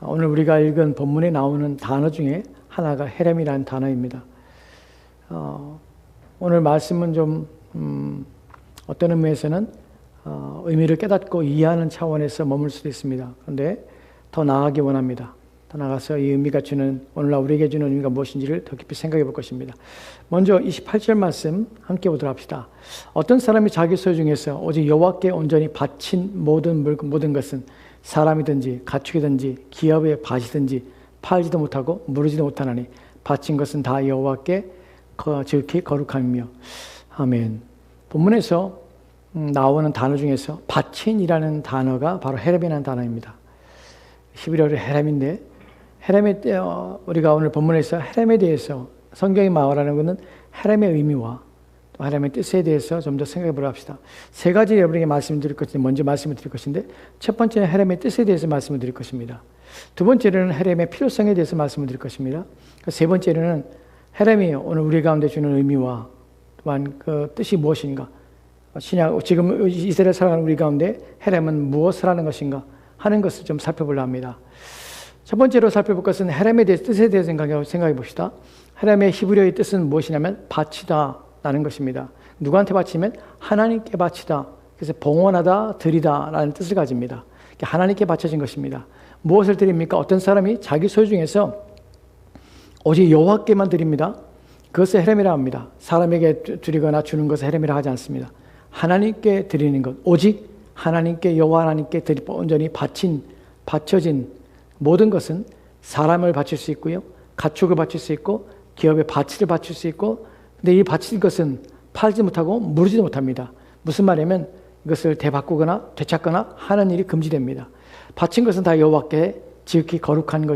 오늘 우리가 읽은 본문에 나오는 단어 중에 하나가 헤렘이라는 단어입니다. 오늘 말씀은 좀 어떤 의미에서는 의미를 깨닫고 이해하는 차원에서 머물 수도 있습니다. 그런데 더 나아가기 원합니다. 더 나아가서 이 의미가 주는, 오늘날 우리에게 주는 의미가 무엇인지를 더 깊이 생각해 볼 것입니다. 먼저 28절 말씀 함께 보도록 합시다. 어떤 사람이 자기 소유 중에서 오직 여호와께 온전히 바친 모든 것은 사람이든지 가축이든지 기업의 밭이든지 팔지도 못하고 무르지도 못하나니 바친 것은 다 여호와께 지극히 거룩함이며. 아멘. 본문에서 나오는 단어 중에서 바친이라는 단어가 바로 헤렘이라는 단어입니다. 히브리어로 헤렘인데, 헤렘에 우리가 오늘 본문에서 헤렘에 대해서 성경이 말하는 것은 헤렘의 의미와 또 헤렘의 뜻에 대해서 좀 더 생각해 보려 합시다. 세 가지 여러분에게 말씀드릴 것인데, 먼저 말씀을 드릴 것인데, 첫 번째는 헤렘의 뜻에 대해서 말씀을 드릴 것입니다. 두 번째로는 헤렘의 필요성에 대해서 말씀을 드릴 것입니다. 세 번째로는 헤렘이 오늘 우리 가운데 주는 의미와 또한 그 뜻이 무엇인가, 지금 이스라엘 살아가는 우리 가운데 헤렘은 무엇을 하는 것인가 하는 것을 좀 살펴보려 합니다. 첫 번째로 살펴볼 것은 헤렘에 대해서, 뜻에 대해서 생각해 봅시다. 헤렘의 히브리어의 뜻은 무엇이냐면 바치다 라는 것입니다. 누구한테 바치면 하나님께 바치다. 그래서 봉헌하다, 드리다 라는 뜻을 가집니다. 하나님께 바쳐진 것입니다. 무엇을 드립니까? 어떤 사람이 자기 소유 중에서 오직 여호와께만 드립니다. 그것을 헤렘이라 합니다. 사람에게 드리거나 주는 것을 헤렘이라 하지 않습니다. 하나님께 드리는 것, 오직 하나님께, 여호와 하나님께 온전히 바쳐진 모든 것은 사람을 바칠 수 있고요, 가축을 바칠 수 있고, 기업의 가치를 바칠 수 있고, 근데 이 바칠 것은 팔지 못하고 무르지도 못합니다. 무슨 말이냐면 이것을 되바꾸거나 되찾거나 하는 일이 금지됩니다. 바친 것은 다 여호와께 지극히 거룩한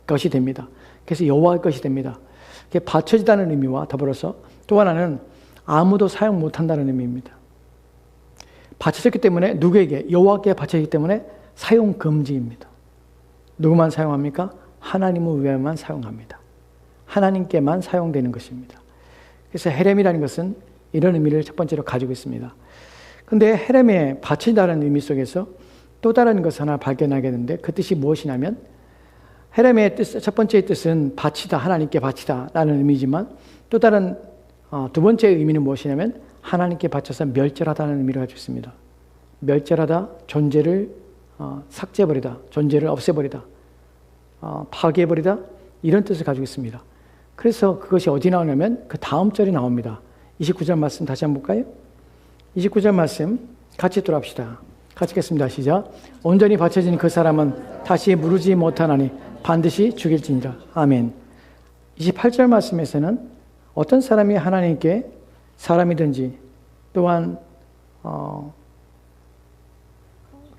것이 됩니다. 그래서 여호와의 것이 됩니다. 바쳐지다는 의미와 더불어서 또 하나는 아무도 사용 못한다는 의미입니다. 바쳐졌기 때문에 누구에게? 여호와께 바쳐지기 때문에 사용 금지입니다. 누구만 사용합니까? 하나님을 위해만 사용합니다. 하나님께만 사용되는 것입니다. 그래서 헤렘이라는 것은 이런 의미를 첫 번째로 가지고 있습니다. 그런데 헤렘의 바친다는 의미 속에서 또 다른 것을 하나 발견하게 되는데, 그 뜻이 무엇이냐면, 헤렘의 뜻, 첫 번째의 뜻은 바치다, 하나님께 바치다 라는 의미지만, 또 다른 두 번째의 의미는 무엇이냐면 하나님께 바쳐서 멸절하다는 의미를 가지고 있습니다. 멸절하다, 존재를 삭제해버리다, 존재를 없애버리다, 파괴해버리다, 이런 뜻을 가지고 있습니다. 그래서 그것이 어디 나오냐면 그 다음 절이 나옵니다. 29절 말씀 다시 한번 볼까요? 29절 말씀 같이 돌아봅시다. 같이 읽겠습니다. 시작. 온전히 바쳐진 그 사람은 다시 무르지 못하나니 반드시 죽일지니라. 아멘. 28절 말씀에서는 어떤 사람이 하나님께, 사람이든지 또한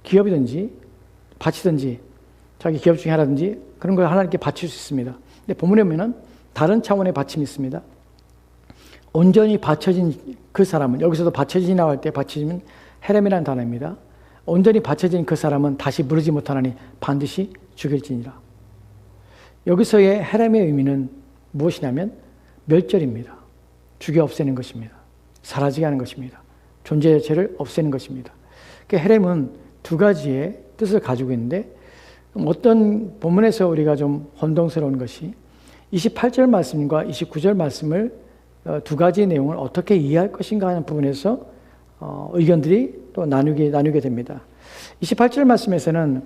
기업이든지 바치든지 자기 기업 중에 하나든지 그런 걸 하나님께 바칠 수 있습니다. 근데 본문에 보면은 다른 차원의 바침이 있습니다. 온전히 바쳐진 그 사람은, 여기서도 바쳐진이라고 할 때 바쳐지면 헤렘이라는 단어입니다. 온전히 바쳐진 그 사람은 다시 무르지 못하나니 반드시 죽일지니라. 여기서의 헤렘의 의미는 무엇이냐면 멸절입니다. 죽여 없애는 것입니다. 사라지게 하는 것입니다. 존재 자체를 없애는 것입니다. 헤렘은 두 가지의 뜻을 가지고 있는데, 어떤 본문에서 우리가 좀 혼동스러운 것이 28절 말씀과 29절 말씀을 두 가지 내용을 어떻게 이해할 것인가 하는 부분에서 의견들이 또 나누게 됩니다. 28절 말씀에서는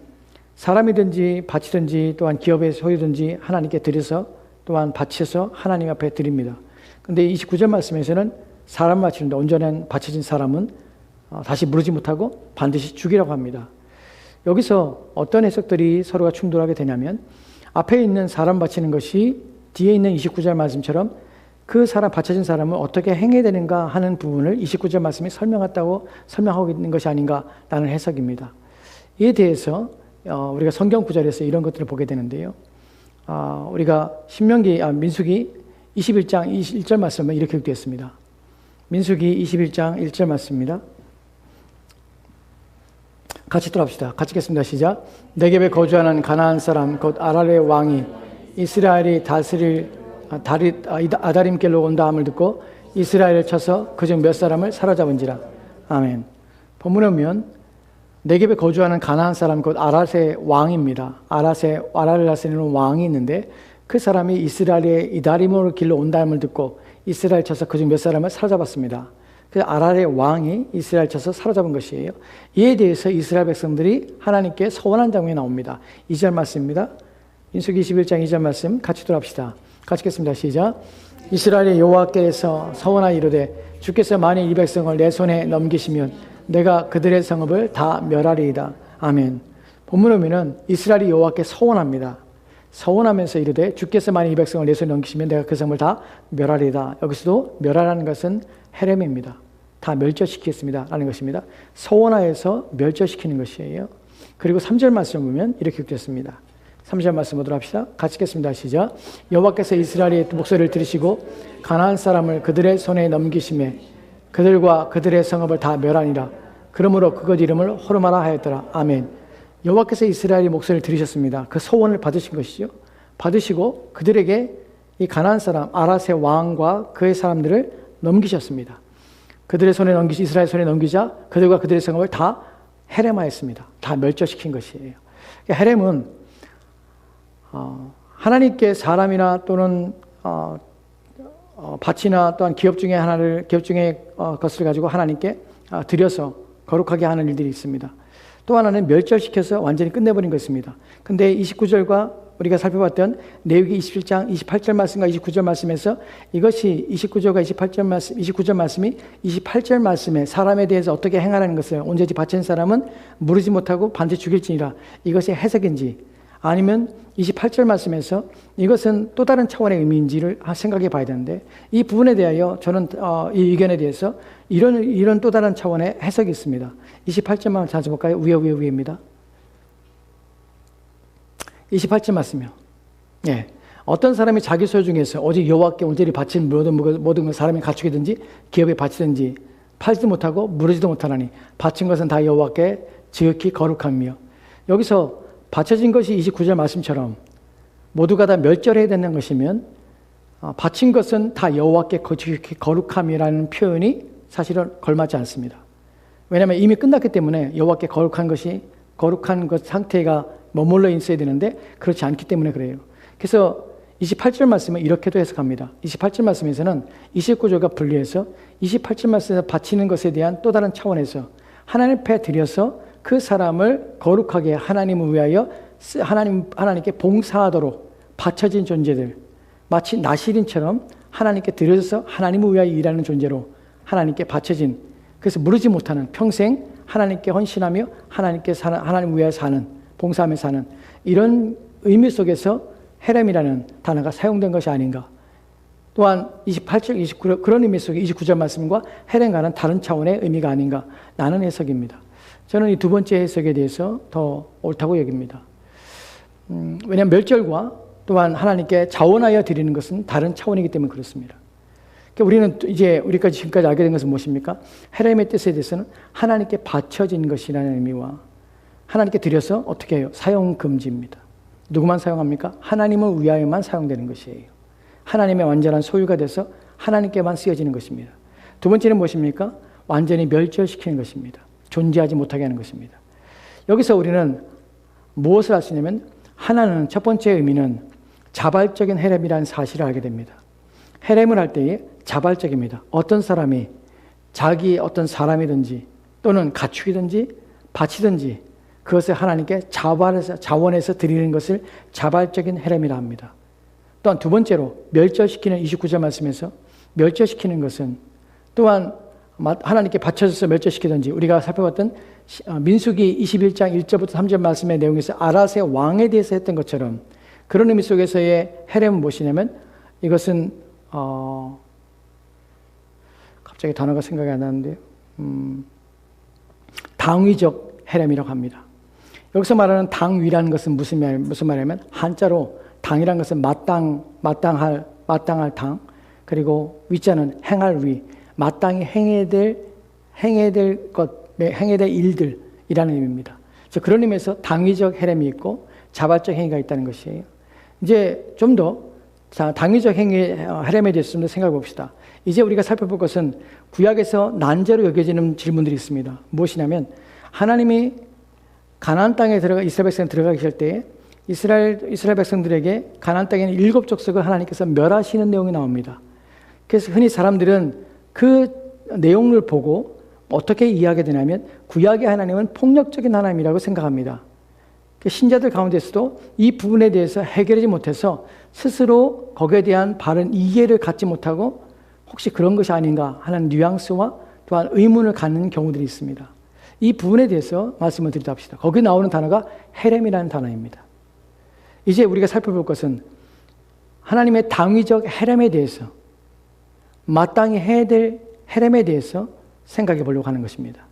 사람이든지 바치든지 또한 기업의 소유든지 하나님께 드려서 또한 바쳐서 하나님 앞에 드립니다. 그런데 29절 말씀에서는 사람 바치는데 온전한 바쳐진 사람은 다시 무르지 못하고 반드시 죽이라고 합니다. 여기서 어떤 해석들이 서로가 충돌하게 되냐면, 앞에 있는 사람 바치는 것이 뒤에 있는 29절 말씀처럼 그 사람, 바쳐진 사람을 어떻게 행해야 되는가 하는 부분을 29절 말씀이 설명하고 있는 것이 아닌가라는 해석입니다. 이에 대해서 우리가 성경 구절에서 이런 것들을 보게 되는데요. 우리가 민수기 21장 1절 말씀은 이렇게 기록되어 있습니다. 민수기 21장 1절 말씀입니다. 같이 돌아봅시다. 같이 읽겠습니다. 시작. 네겝에 거주하는 가나안 사람 곧 아랄의 왕이 이스라엘이 아다림길로 온다 함을 듣고 이스라엘을 쳐서 그중 몇 사람을 사로잡은지라. 아멘. 본문에 보면 네겝에 거주하는 가나안 사람 곧 아랏의 왕입니다. 아랏이라는 왕이 있는데 그 사람이 이스라엘의 이다림으로 길러 온다음을 듣고 이스라엘 쳐서 그중 몇 사람을 사로잡았습니다. 그래서 아랏의 왕이 이스라엘 쳐서 사로잡은 것이에요. 이에 대해서 이스라엘 백성들이 하나님께 서원한 장면이 나옵니다. 2절 말씀입니다. 민수기 21장 2절 말씀 같이 돌아봅시다. 같이 읽겠습니다. 시작. 이스라엘의 여호와께서 서원하여 이르되 주께서 만일 이 백성을 내 손에 넘기시면 내가 그들의 성읍을 다 멸하리이다. 아멘. 본문을 보면 이스라엘이 여호와께 서원합니다. 서원하면서 이르되 주께서 만일 이 백성을 내 손에 넘기시면 내가 그 성을 다 멸하리이다. 여기서도 멸하라는 것은 헤렘입니다. 다 멸절시키겠습니다 라는 것입니다. 서원하여서 멸절시키는 것이에요. 그리고 3절 말씀을 보면 이렇게 읽겠습니다. 3절 말씀 보도록 합시다. 같이 읽겠습니다. 시작. 여호와께서 이스라엘의 목소리를 들으시고 가나안 사람을 그들의 손에 넘기심에 그들과 그들의 성읍을 다 멸하니라. 그러므로 그것 이름을 호르마라 하였더라. 아멘. 여호와께서 이스라엘의 목소리를 들으셨습니다. 그 소원을 받으신 것이죠. 받으시고 그들에게 이 가나안 사람 아랏의 왕과 그의 사람들을 넘기셨습니다. 그들의 손에 넘기시 이스라엘 손에 넘기자 그들과 그들의 성읍을 다 헤렘하였습니다. 다 멸절시킨 것이에요. 헤렘은 하나님께 사람이나 또는 밭이나 또한 기업 중에 것을 가지고 하나님께 드려서 거룩하게 하는 일들이 있습니다. 또 하나는 멸절시켜서 완전히 끝내버린 것입니다. 근데 29절과 우리가 살펴봤던 레위기 27장 28절 말씀과 29절 말씀에서 이것이 29절 말씀이 28절 말씀에 사람에 대해서 어떻게 행하라는 것을 온전히 바친 사람은 무르지 못하고 반드시 죽일지니라. 이것이 해석인지 아니면 28절 말씀에서 이것은 또 다른 차원의 의미인지를 생각해 봐야 되는데 이 부분에 대하여 저는 이 의견에 대해서 이런 또 다른 차원의 해석이 있습니다. 28절만 찾아볼까요? 위입니다. 28절 말씀이요. 예. 어떤 사람이 자기 소유 중에서 오직 여호와께 온전히 바친 모든 것 사람이 갖추기든지 기업에 바치든지 팔지도 못하고 무르지도 못하나니 바친 것은 다 여호와께 지극히 거룩함이며 여기서 바쳐진 것이 29절 말씀처럼 모두가 다 멸절해야 되는 것이면 바친 것은 다 여호와께 지극히 거룩함이라는 표현이 사실은 걸맞지 않습니다. 왜냐하면 이미 끝났기 때문에 여호와께 거룩한 것 상태가 머물러 있어야 되는데 그렇지 않기 때문에 그래요. 그래서 28절 말씀은 이렇게도 해석합니다. 28절 말씀에서는 29절과 분리해서 28절 말씀에서 바치는 것에 대한 또 다른 차원에서 하나님 앞에 드려서 그 사람을 거룩하게 하나님을 위하여 하나님께 봉사하도록 바쳐진 존재들 마치 나실인처럼 하나님께 드려서 하나님을 위하여 일하는 존재로 하나님께 바쳐진 그래서 무르지 못하는 평생 하나님께 헌신하며 하나님을 위하여 사는 봉사하며 사는 이런 의미 속에서 헤렘이라는 단어가 사용된 것이 아닌가. 또한 28절, 29절 그런 의미 속에 29절 말씀과 헤렘과는 다른 차원의 의미가 아닌가 라는 해석입니다. 저는 이 두 번째 해석에 대해서 더 옳다고 여깁니다. 왜냐하면 멸절과 또한 하나님께 자원하여 드리는 것은 다른 차원이기 때문에 그렇습니다. 그러니까 우리는 이제 우리까지 지금까지 알게 된 것은 무엇입니까? 헤렘의 뜻에 대해서는 하나님께 바쳐진 것이라는 의미와 하나님께 드려서 어떻게 해요? 사용 금지입니다. 누구만 사용합니까? 하나님을 위하여만 사용되는 것이에요. 하나님의 완전한 소유가 돼서 하나님께만 쓰여지는 것입니다. 두 번째는 무엇입니까? 완전히 멸절시키는 것입니다. 존재하지 못하게 하는 것입니다. 여기서 우리는 무엇을 알 수 있냐면 하나는 첫 번째 의미는 자발적인 헤렘이라는 사실을 알게 됩니다. 헤렘을 할 때에 자발적입니다. 어떤 사람이 자기 어떤 사람이든지 또는 가축이든지 바치든지 그것을 하나님께 자원해서 드리는 것을 자발적인 헤렘이라 합니다. 또한 두 번째로 멸절시키는 29절 말씀에서 멸절시키는 것은 또한 하나님께 바쳐져서 멸절시키든지 우리가 살펴봤던 민수기 21장 1절부터 3절 말씀의 내용에서 아랏의 왕에 대해서 했던 것처럼 그런 의미 속에서의 헤렘은 무엇이냐면 이것은 갑자기 단어가 생각이 안 나는데요. 당위적 헤렘이라고 합니다. 여기서 말하는 당위라는 것은 무슨 말이냐면 한자로 당이라는 것은 마땅할 당 그리고 위자는 행할 위 마땅히 행해야 될 일들이라는 의미입니다. 그래서 그런 의미에서 당위적 헤렘이 있고 자발적 행위가 있다는 것이에요. 이제 좀 더 당위적 헤렘에 대해서 좀 더 생각해 봅시다. 이제 우리가 살펴볼 것은 구약에서 난제로 여겨지는 질문들이 있습니다. 무엇이냐면 하나님이 가나안 땅에 이스라엘 백성 들어가기 할 때에 이스라엘 백성들에게 가나안 땅에 있는 7 족속을 하나님께서 멸하시는 내용이 나옵니다. 그래서 흔히 사람들은 그 내용을 보고 어떻게 이해하게 되냐면 구약의 하나님은 폭력적인 하나님이라고 생각합니다. 신자들 가운데서도 이 부분에 대해서 해결하지 못해서 스스로 거기에 대한 바른 이해를 갖지 못하고 혹시 그런 것이 아닌가 하는 뉘앙스와 또한 의문을 갖는 경우들이 있습니다. 이 부분에 대해서 말씀을 드리다 합시다. 거기 나오는 단어가 헤렘이라는 단어입니다. 이제 우리가 살펴볼 것은 하나님의 당위적 헤렘에 대해서, 마땅히 해야 될 헤렘에 대해서 생각해 보려고 하는 것입니다.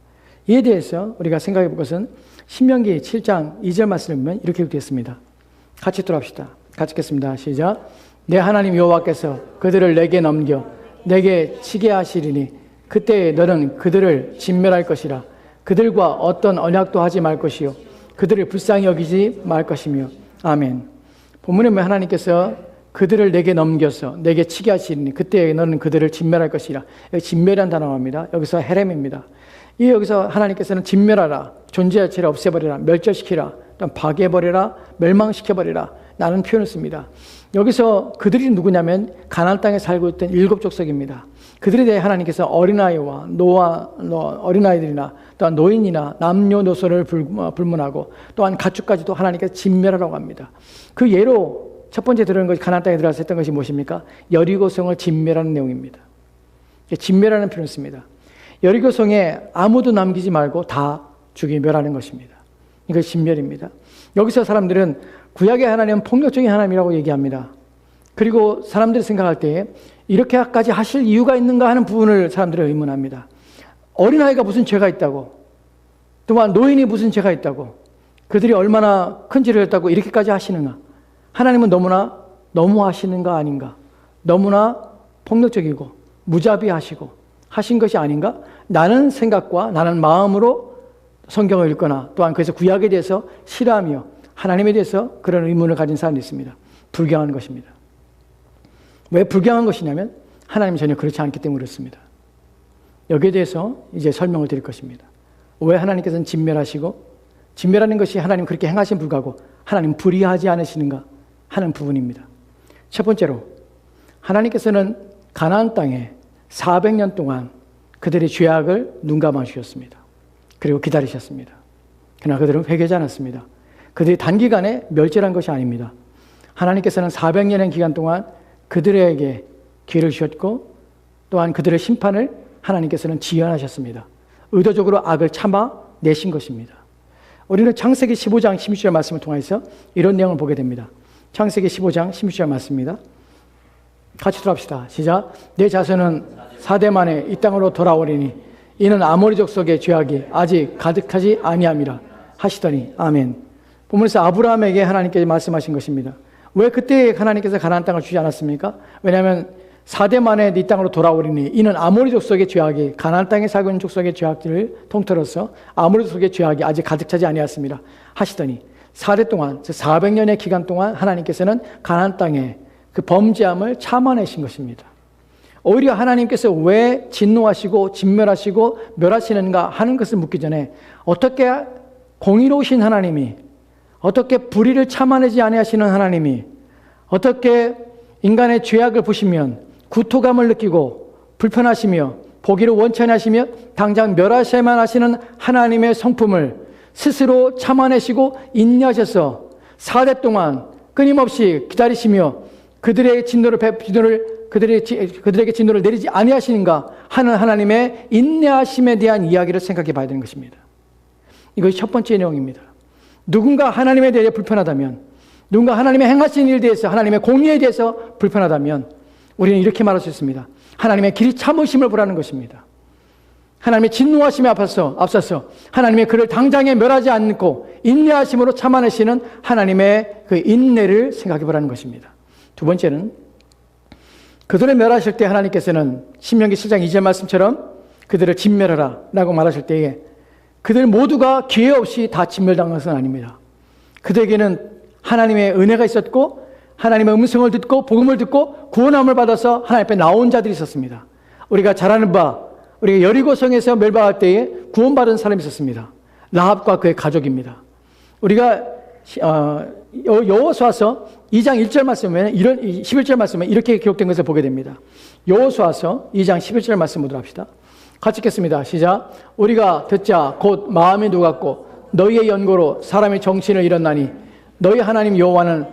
이에 대해서 우리가 생각해 볼 것은 신명기 7장 2절 말씀을 보면 이렇게 되었습니다. 같이 돌아갑시다. 같이 읽겠습니다. 시작. 내 하나님 여호와께서 그들을 내게 넘겨 내게 치게 하시리니 그때 너는 그들을 진멸할 것이라. 그들과 어떤 언약도 하지 말 것이요 그들을 불쌍히 여기지 말 것이며. 아멘. 본문에 보면 하나님께서 그들을 내게 넘겨서 내게 치게 하시리니 그때 너는 그들을 진멸할 것이라. 여기 진멸이라는 단어입니다. 여기서 헤렘입니다. 여기서 하나님께서는 진멸하라, 존재 자체를 없애버리라, 멸절시키라, 또는 파괴해버리라, 멸망시켜버리라 라는 표현을 씁니다. 여기서 그들이 누구냐면 가나안 땅에 살고 있던 7 족속입니다. 그들에 대해 하나님께서 어린아이와 어린아이들이나 또한 노인이나 남녀노소를 불문하고 또한 가축까지도 하나님께서 진멸하라고 합니다. 그 예로 첫 번째 들은 것이 가나안 땅에 들어가서 했던 것이 무엇입니까? 여리고성을 진멸하는 내용입니다. 진멸하는 표현을 씁니다. 여리고성에 아무도 남기지 말고 다 멸하는 것입니다. 이것이 진멸입니다. 여기서 사람들은 구약의 하나님은 폭력적인 하나님이라고 얘기합니다. 그리고 사람들이 생각할 때 이렇게까지 하실 이유가 있는가 하는 부분을 사람들이 의문합니다. 어린아이가 무슨 죄가 있다고, 또한 노인이 무슨 죄가 있다고, 그들이 얼마나 큰 죄를 했다고 이렇게까지 하시는가. 하나님은 너무나 너무하시는가 아닌가, 너무나 폭력적이고 무자비하시고 하신 것이 아닌가, 나는 생각과 나는 마음으로 성경을 읽거나 또한 그래서 구약에 대해서 싫어하며 하나님에 대해서 그런 의문을 가진 사람이 있습니다. 불경한 것입니다. 왜 불경한 것이냐면 하나님이 전혀 그렇지 않기 때문에 그렇습니다. 여기에 대해서 이제 설명을 드릴 것입니다. 왜 하나님께서는 진멸하시고, 진멸하는 것이 하나님 그렇게 행하신 불가고 하나님 불의하지 않으시는가 하는 부분입니다. 첫 번째로 하나님께서는 가나안 땅에 400년 동안 그들의 죄악을 눈감아 주셨습니다. 그리고 기다리셨습니다. 그러나 그들은 회개하지 않았습니다. 그들이 단기간에 멸절한 것이 아닙니다. 하나님께서는 400년의 기간 동안 그들에게 기회를 주셨고 또한 그들의 심판을 하나님께서는 지연하셨습니다. 의도적으로 악을 참아내신 것입니다. 우리는 창세기 15장 16절 말씀을 통해서 이런 내용을 보게 됩니다. 창세기 15장 16절 말씀입니다. 같이 들어갑시다. 시작. 내 자손은 4대 만에 이 땅으로 돌아오리니 이는 아모리 족속의 죄악이 아직 가득하지 아니함이라 하시더니. 아멘. 본문에서 아브라함에게 하나님께서 말씀하신 것입니다. 왜 그때 하나님께서 가나안 땅을 주지 않았습니까? 왜냐하면 4대 만에 이 땅으로 돌아오리니 이는 아모리 족속의 죄악이, 가나안 땅에 살고 있는 족속의 죄악들을 통틀어서 아모리 족속의 죄악이 아직 가득 차지 아니하였습니다 하시더니 4대 동안, 400년의 기간 동안 하나님께서는 가나안 땅에 그 범죄함을 참아내신 것입니다. 오히려 하나님께서 왜 진노하시고 진멸하시고 멸하시는가 하는 것을 묻기 전에 어떻게 공의로우신 하나님이, 어떻게 불의를 참아내지 아니하시는 하나님이, 어떻게 인간의 죄악을 보시면 구토감을 느끼고 불편하시며 보기를 원치 않으시며 당장 멸하셔야만 하시는 하나님의 성품을 스스로 참아내시고 인내하셔서 4대 동안 끊임없이 기다리시며 그들에게 진노를 내리지 아니하시는가 하는 하나님의 인내하심에 대한 이야기를 생각해 봐야 되는 것입니다. 이것이 첫 번째 내용입니다. 누군가 하나님에 대해 불편하다면, 누군가 하나님의 행하신 일에 대해서, 하나님의 공의에 대해서 불편하다면 우리는 이렇게 말할 수 있습니다. 하나님의 길이 참으심을 보라는 것입니다. 하나님의 진노하심에 앞서서 하나님의 그를 당장에 멸하지 않고 인내하심으로 참아내시는 하나님의 그 인내를 생각해 보라는 것입니다. 두 번째는 그들을 멸하실 때 하나님께서는 신명기 7장 2절 말씀처럼 그들을 진멸하라 라고 말하실 때에 그들 모두가 기회 없이 다 진멸당한 것은 아닙니다. 그들에게는 하나님의 은혜가 있었고 하나님의 음성을 듣고 복음을 듣고 구원함을 받아서 하나님 앞에 나온 자들이 있었습니다. 우리가 잘 아는 바, 우리가 여리고성에서 멸망할 때에 구원받은 사람이 있었습니다. 라합과 그의 가족입니다. 우리가 여호수아서 2장 1절 말씀에 11절 말씀에 이렇게 기록된 것을 보게 됩니다. 여호수아서 2장 11절 말씀 보도록 합시다. 같이 읽겠습니다. 시작. 우리가 듣자 곧 마음이 녹았고 너희의 연고로 사람의 정신을 잃었나니 너희 하나님 여호와는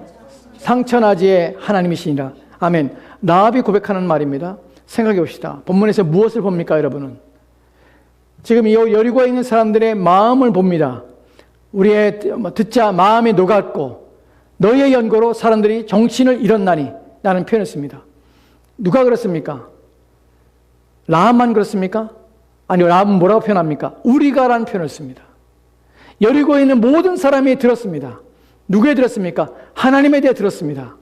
상천하지의 하나님이시니라. 아멘. 라합이 고백하는 말입니다. 생각해 봅시다. 본문에서 무엇을 봅니까, 여러분은? 지금 이 여리고에 있는 사람들의 마음을 봅니다. 우리의 듣자 마음이 녹았고 너희의 연고로 사람들이 정신을 잃었나니 라는 표현을 씁니다. 누가 그렇습니까? 라합만 그렇습니까? 아니요, 라합은 뭐라고 표현합니까? 우리가 라는 표현을 씁니다. 여리고에 있는 모든 사람이 들었습니다. 누구에 들었습니까? 하나님에 대해 들었습니다.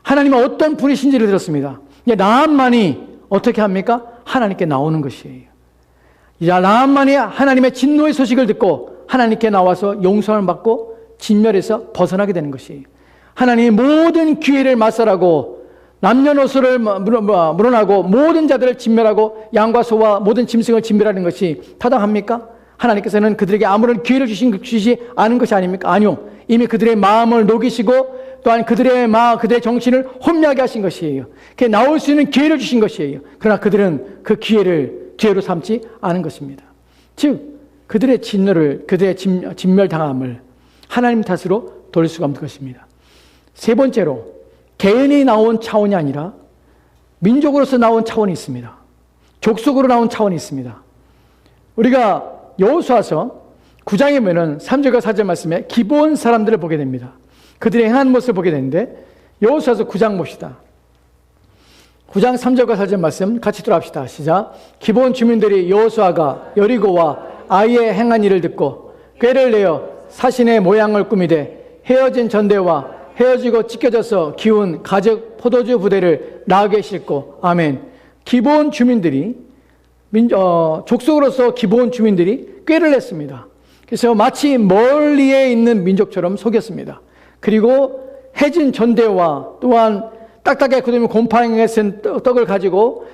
하나님은 어떤 분이신지를 들었습니다. 라합만이 어떻게 합니까? 하나님께 나오는 것이에요. 라합만이 하나님의 진노의 소식을 듣고 하나님께 나와서 용서를 받고 진멸에서 벗어나게 되는 것이에요. 하나님이 모든 기회를 말살하고 남녀노소를 물어나고 모든 자들을 진멸하고 양과 소와 모든 짐승을 진멸하는 것이 타당합니까? 하나님께서는 그들에게 아무런 기회를 주시지 않은 것이 아닙니까? 아니요. 이미 그들의 마음을 녹이시고 또한 그들의 정신을 혼미하게 하신 것이에요. 나올 수 있는 기회를 주신 것이에요. 그러나 그들은 그 기회를 기회로 삼지 않은 것입니다. 즉 그들의 진노를, 그들의 진멸당함을 하나님 탓으로 돌릴 수가 없는 것입니다. 세 번째로 개인이 나온 차원이 아니라 민족으로서 나온 차원이 있습니다. 족속으로 나온 차원이 있습니다. 우리가 여호수아서 9장에 보면 3절과 4절 말씀에 기브온 사람들을 보게 됩니다. 그들의 행하는 모습을 보게 되는데 여호수아서 9장 봅시다. 9장 3절과 4절 말씀 같이 들어갑시다. 시작. 기브온 주민들이 여호수아가 여리고와 아이의 행한 일을 듣고 꾀를 내어 사신의 모양을 꾸미되 헤어진 전대와 헤어지고 찢겨져서 기운 가죽 포도주 부대를 나에게 싣고 아멘. 기브온 주민들이 족속으로서 기브온 주민들이 꾀를 냈습니다. 그래서 마치 멀리에 있는 민족처럼 속였습니다. 그리고 해진 전대와 또한 딱딱하게 굳은 곰팡이에 쓴 떡을 가지고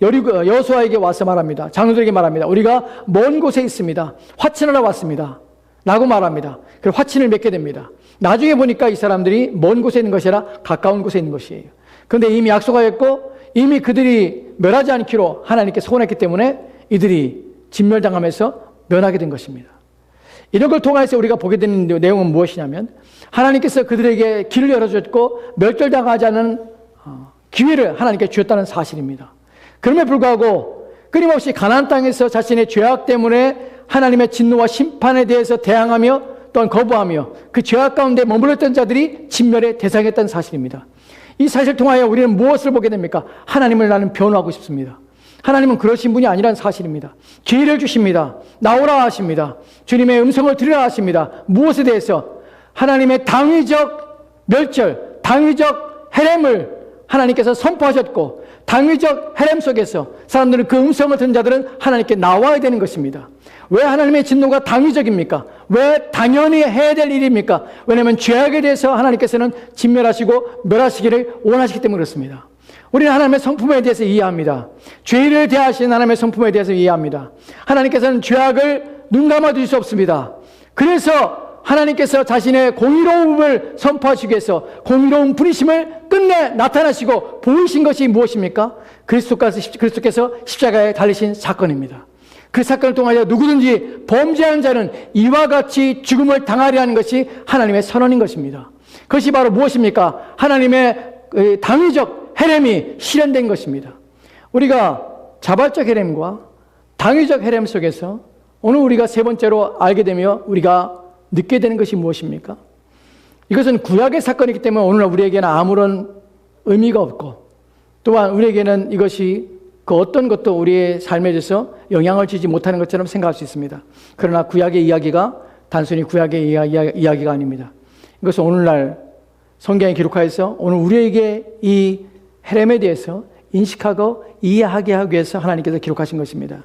여호수아에게 와서 말합니다. 장로들에게 말합니다. 우리가 먼 곳에 있습니다. 화친하러 왔습니다. 라고 말합니다. 그리고 화친을 맺게 됩니다. 나중에 보니까 이 사람들이 먼 곳에 있는 것이 아니라 가까운 곳에 있는 것이에요. 그런데 이미 약속하였고 이미 그들이 멸하지 않기로 하나님께 소원했기 때문에 이들이 진멸당하면서 면하게 된 것입니다. 이런 걸 통해서 우리가 보게 되는 내용은 무엇이냐면 하나님께서 그들에게 길을 열어줬고 멸절당하지 않은 기회를 하나님께 주셨다는 사실입니다. 그럼에도 불구하고 끊임없이 가나안 땅에서 자신의 죄악 때문에 하나님의 진노와 심판에 대해서 대항하며 또한 거부하며 그 죄악 가운데 머물렀던 자들이 진멸의 대상이었다는 사실입니다. 이 사실을 통하여 우리는 무엇을 보게 됩니까? 하나님을 나는 변호하고 싶습니다. 하나님은 그러신 분이 아니라는 사실입니다. 기회를 주십니다. 나오라 하십니다. 주님의 음성을 들으라 하십니다. 무엇에 대해서? 하나님의 당위적 멸절, 당위적 헤렘을 하나님께서 선포하셨고 당위적 헤렘 속에서 사람들은 그 음성을 듣는 자들은 하나님께 나와야 되는 것입니다. 왜 하나님의 진노가 당위적입니까? 왜 당연히 해야 될 일입니까? 왜냐하면 죄악에 대해서 하나님께서는 진멸하시고 멸하시기를 원하시기 때문에 그렇습니다. 우리는 하나님의 성품에 대해서 이해합니다. 죄를 대하시는 하나님의 성품에 대해서 이해합니다. 하나님께서는 죄악을 눈감아 둘 수 없습니다. 그래서 하나님께서 자신의 공의로움을 선포하시기 위해서 공의로운 분이심을 끝내 나타나시고 보이신 것이 무엇입니까? 그리스도께서 십자가에 달리신 사건입니다. 그 사건을 통하여 누구든지 범죄한 자는 이와 같이 죽음을 당하려 하는 것이 하나님의 선언인 것입니다. 그것이 바로 무엇입니까? 하나님의 당위적 헤렘이 실현된 것입니다. 우리가 자발적 헤렘과 당위적 헤렘 속에서 오늘 우리가 세 번째로 알게 되며 우리가 느끼게 되는 것이 무엇입니까? 이것은 구약의 사건이기 때문에 오늘날 우리에게는 아무런 의미가 없고 또한 우리에게는 이것이 그 어떤 것도 우리의 삶에 대해서 영향을 주지 못하는 것처럼 생각할 수 있습니다. 그러나 구약의 이야기가 단순히 구약의 이야기가 아닙니다. 이것은 오늘날 성경에 기록하여서 오늘 우리에게 이 헤렘에 대해서 인식하고 이해하게 하기 위해서 하나님께서 기록하신 것입니다.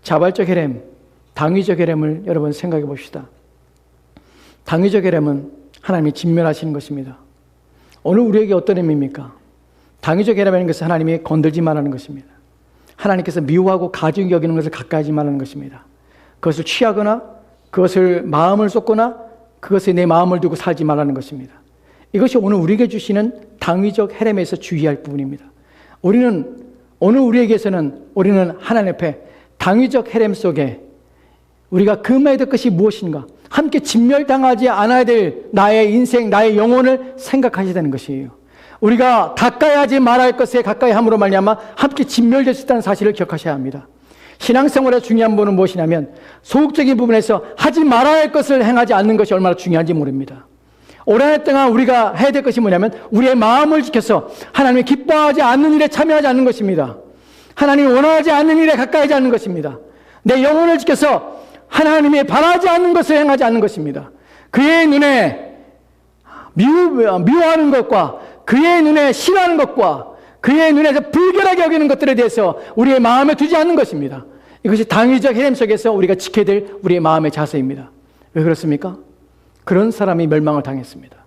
자발적 헤렘, 당위적 헤렘을 여러분 생각해 봅시다. 당위적 헤렘은 하나님이 진멸하시는 것입니다. 오늘 우리에게 어떤 의미입니까? 당위적 헤렘이라는 것은 하나님이 건들지 말라는 것입니다. 하나님께서 미워하고 가증히 여기는 것을 가까이 하지 말라는 것입니다. 그것을 취하거나 그것을 마음을 쏟거나 그것에 내 마음을 두고 살지 말라는 것입니다. 이것이 오늘 우리에게 주시는 당위적 헤렘에서 주의할 부분입니다. 오늘 우리에게서는 우리는 하나님 앞에 당위적 헤렘 속에 우리가 금해야 될 것이 무엇인가? 함께 진멸당하지 않아야 될 나의 인생, 나의 영혼을 생각하셔야 되는 것이에요. 우리가 가까이 하지 말아야 할 것에 가까이 함으로 말미암아 함께 진멸될 수 있다는 사실을 기억하셔야 합니다. 신앙생활의 중요한 부분은 무엇이냐면 소극적인 부분에서 하지 말아야 할 것을 행하지 않는 것이 얼마나 중요한지 모릅니다. 오랜 동안 우리가 해야 될 것이 뭐냐면 우리의 마음을 지켜서 하나님이 기뻐하지 않는 일에 참여하지 않는 것입니다. 하나님이 원하지 않는 일에 가까이 하지 않는 것입니다. 내 영혼을 지켜서 하나님이 바라지 않는 것을 행하지 않는 것입니다. 그의 눈에 미워하는 것과 그의 눈에 싫어하는 것과 그의 눈에서 불결하게 여기는 것들에 대해서 우리의 마음에 두지 않는 것입니다. 이것이 당위적 헤렘 속에서 우리가 지켜야 될 우리의 마음의 자세입니다. 왜 그렇습니까? 그런 사람이 멸망을 당했습니다.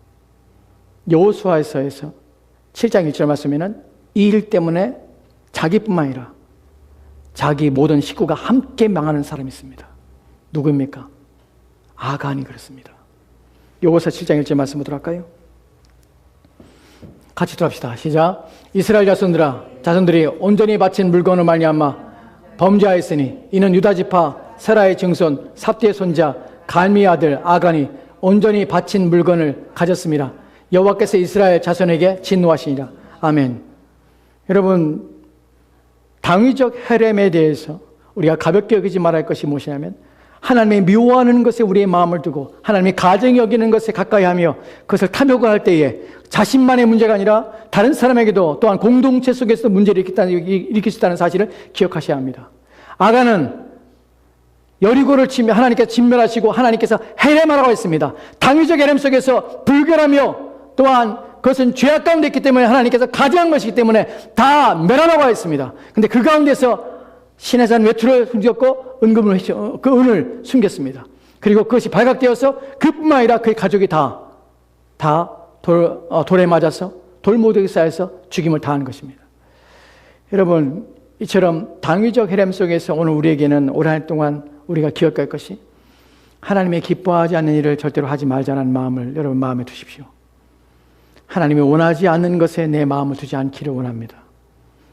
여호수아서에서 7장 1절 말씀에는 이 일 때문에 자기뿐만 아니라 자기 모든 식구가 함께 망하는 사람이 있습니다. 누구입니까? 아간이 그렇습니다. 여호수아 7장 1절 말씀 보도록 할까요? 같이 들어갑시다. 시작. 이스라엘 자손들이 온전히 바친 물건을 말미암아 범죄하였으니 이는 유다 지파 세라의 증손 삽디의 손자 갈미의 아들 아간이 온전히 바친 물건을 가졌습니다. 여호와께서 이스라엘 자손에게 진노하시니라. 아멘. 여러분, 당위적 헤렘에 대해서 우리가 가볍게 여기지 말아야 할 것이 무엇이냐면 하나님이 미워하는 것에 우리의 마음을 두고 하나님이 가증히 여기는 것에 가까이 하며 그것을 탐욕을 할 때에 자신만의 문제가 아니라 다른 사람에게도 또한 공동체 속에서 문제를 일으킬 수 있다는 사실을 기억하셔야 합니다. 아간은 여리고를 치며 하나님께서 진멸하시고 하나님께서 헤렘하라고 했습니다. 당위적 헤렘 속에서 불결하며 또한 그것은 죄악 가운데 있기 때문에 하나님께서 가증한 것이기 때문에 다 멸하라고 했습니다. 그런데 그 가운데서 시내산 외투를 숨겼고 그 은을 숨겼습니다. 그리고 그것이 발각되어서 그뿐만 아니라 그의 가족이 돌에 맞아서 돌모독에 쌓여서 죽임을 당한 것입니다. 여러분, 이처럼 당위적 헤렘 속에서 오늘 우리에게는 올 한 해 동안 우리가 기억할 것이 하나님의 기뻐하지 않는 일을 절대로 하지 말자는 마음을 여러분 마음에 두십시오. 하나님이 원하지 않는 것에 내 마음을 두지 않기를 원합니다.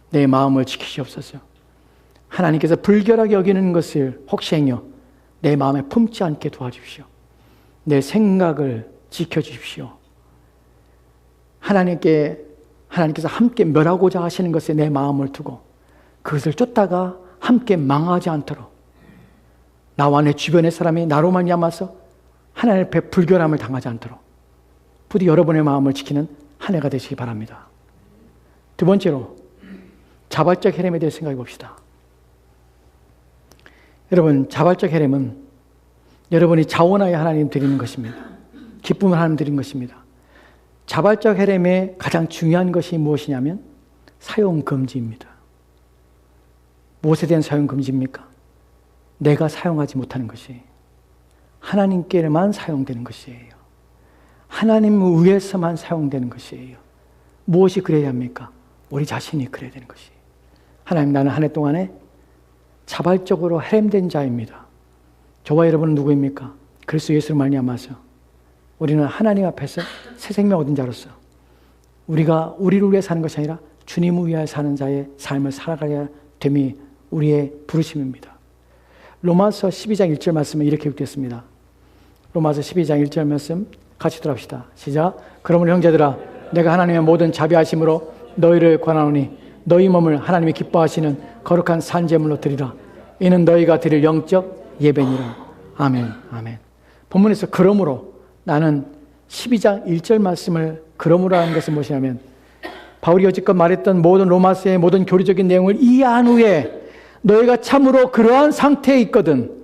내 마음을 지키시옵소서. 하나님께서 불결하게 여기는 것을 혹시 행여 내 마음에 품지 않게 도와주십시오. 내 생각을 지켜주십시오. 하나님께서 함께 멸하고자 하시는 것에 내 마음을 두고 그것을 쫓다가 함께 망하지 않도록 나와 내 주변의 사람이 나로 말미암아서 하나님 앞에 불결함을 당하지 않도록 부디 여러분의 마음을 지키는 한 해가 되시기 바랍니다. 두 번째로 자발적 헤렘에 대해 생각해 봅시다. 여러분, 자발적 헤렘은 여러분이 자원하여 하나님 드리는 것입니다. 기쁨을 하나님 드리는 것입니다. 자발적 헤렘의 가장 중요한 것이 무엇이냐면 사용 금지입니다. 무엇에 대한 사용 금지입니까? 내가 사용하지 못하는 것이 하나님께만 사용되는 것이에요. 하나님을 위해서만 사용되는 것이에요. 무엇이 그래야 합니까? 우리 자신이 그래야 되는 것이. 하나님, 나는 한 해 동안에 자발적으로 헤렘된 자입니다. 저와 여러분은 누구입니까? 그리스도 예수를 말미암아서 우리는 하나님 앞에서 새 생명 얻은 자로서 우리가 우리를 위해 사는 것이 아니라 주님을 위하여 사는 자의 삶을 살아가야 됨이 우리의 부르심입니다. 로마서 12장 1절 말씀은 이렇게 읽겠습니다. 로마서 12장 1절 말씀 같이 들어갑시다. 시작. 그러므로 형제들아, 내가 하나님의 모든 자비하심으로 너희를 권하노니 너희 몸을 하나님이 기뻐하시는 거룩한 산제물로 드리라. 이는 너희가 드릴 영적 예배니라. 아멘. 아멘. 본문에서 그러므로, 나는 12장 1절 말씀을 그러므로 하는 것은 무엇이냐면 바울이 여지껏 말했던 모든 로마서의 모든 교리적인 내용을 이해한 후에 너희가 참으로 그러한 상태에 있거든.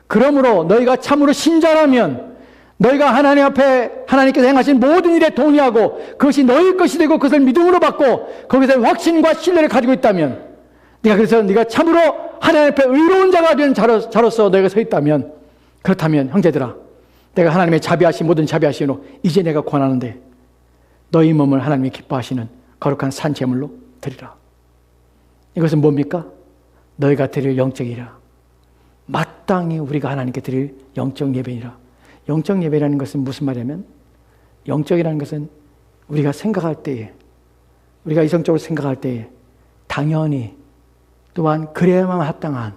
그러므로 너희가 참으로 신자라면 너희가 하나님 앞에 하나님께서 행하신 모든 일에 동의하고 그것이 너희 것이 되고 그것을 믿음으로 받고 거기서 확신과 신뢰를 가지고 있다면, 네가 참으로 하나님 앞에 의로운 자가 된 자로서 너희가 서 있다면, 그렇다면 형제들아, 내가 하나님의 자비하신 모든 자비하시노 이제 내가 권하는데 너희 몸을 하나님이 기뻐하시는 거룩한 산 제물로 드리라. 이것은 뭡니까? 너희가 드릴 영적이라. 마땅히 우리가 하나님께 드릴 영적 예배니라. 영적 예배라는 것은 무슨 말이냐면, 영적이라는 것은 우리가 생각할 때에, 우리가 이성적으로 생각할 때에 당연히 또한 그래야만 합당한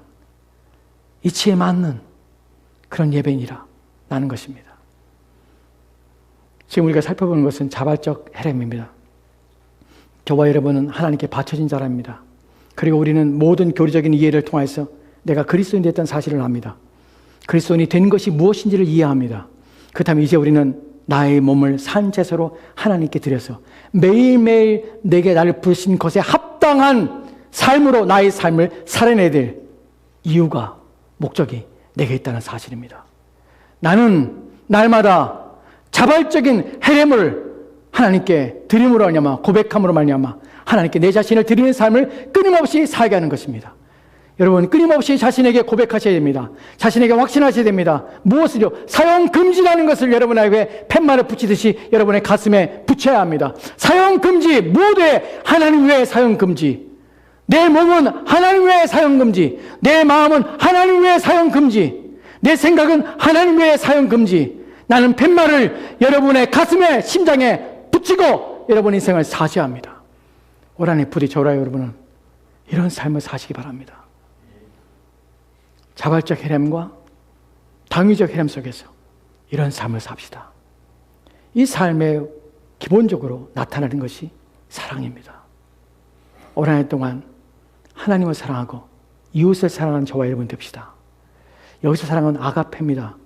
이치에 맞는 그런 예배니라 라는 것입니다. 지금 우리가 살펴보는 것은 자발적 헤렘입니다. 저와 여러분은 하나님께 바쳐진 자랍니다. 그리고 우리는 모든 교리적인 이해를 통해서 내가 그리스도인이 됐다는 사실을 압니다. 그리스도인이 된 것이 무엇인지를 이해합니다. 그렇다면 이제 우리는 나의 몸을 산제사로 하나님께 드려서 매일매일 내게 나를 부르신 것에 합당한 삶으로 나의 삶을 살아내야 될 이유가, 목적이 내게 있다는 사실입니다. 나는 날마다 자발적인 헤렘을 하나님께 드림으로 말미암아, 고백함으로 말미암아 하나님께 내 자신을 드리는 삶을 끊임없이 살게 하는 것입니다. 여러분, 끊임없이 자신에게 고백하셔야 됩니다. 자신에게 확신하셔야 됩니다. 무엇을요? 사용 금지라는 것을 여러분에게 팻말을 붙이듯이 여러분의 가슴에 붙여야 합니다. 사용 금지, 모두의 하나님 외에 사용 금지. 내 몸은 하나님 외에 사용 금지. 내 마음은 하나님 외에 사용 금지. 내 생각은 하나님 외에 사용 금지. 나는 팻말을 여러분의 가슴에, 심장에 붙이고 여러분 인생을 사셔야 합니다. 올 한해 부딪혀라. 여러분은 이런 삶을 사시기 바랍니다. 자발적 헤렘과 당위적 헤렘 속에서 이런 삶을 삽시다. 이 삶에 기본적으로 나타나는 것이 사랑입니다. 올 한 해 동안 하나님을 사랑하고 이웃을 사랑하는 저와 여러분 됩시다. 여기서 사랑은 아가페입니다.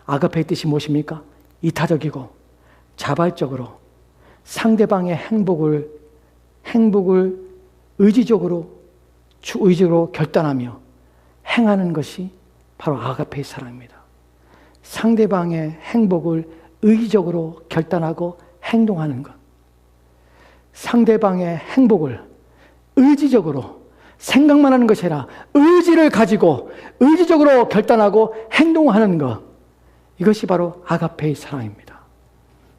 아가페의 뜻이 무엇입니까? 이타적이고 자발적으로 상대방의 행복을 의지적으로 결단하며 행하는 것이 바로 아가페의 사랑입니다. 상대방의 행복을 의지적으로 결단하고 행동하는 것. 상대방의 행복을 의지적으로 생각만 하는 것이 아니라 의지를 가지고 의지적으로 결단하고 행동하는 것. 이것이 바로 아가페의 사랑입니다.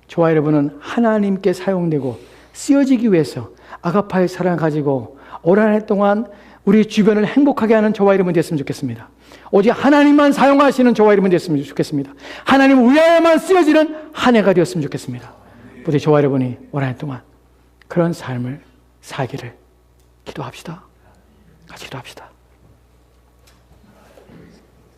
저와 여러분은 하나님께 사용되고 쓰여지기 위해서 아가페의 사랑을 가지고 올 한 해 동안 우리 주변을 행복하게 하는 저와 여러분 됐으면 좋겠습니다. 오직 하나님만 사용하시는 저와 여러분 됐으면 좋겠습니다. 하나님을 위하여만 쓰여지는 한 해가 되었으면 좋겠습니다. 부디 저와 여러분이 올 한 해 동안 그런 삶을 살기를 기도합시다. 같이 기도합시다.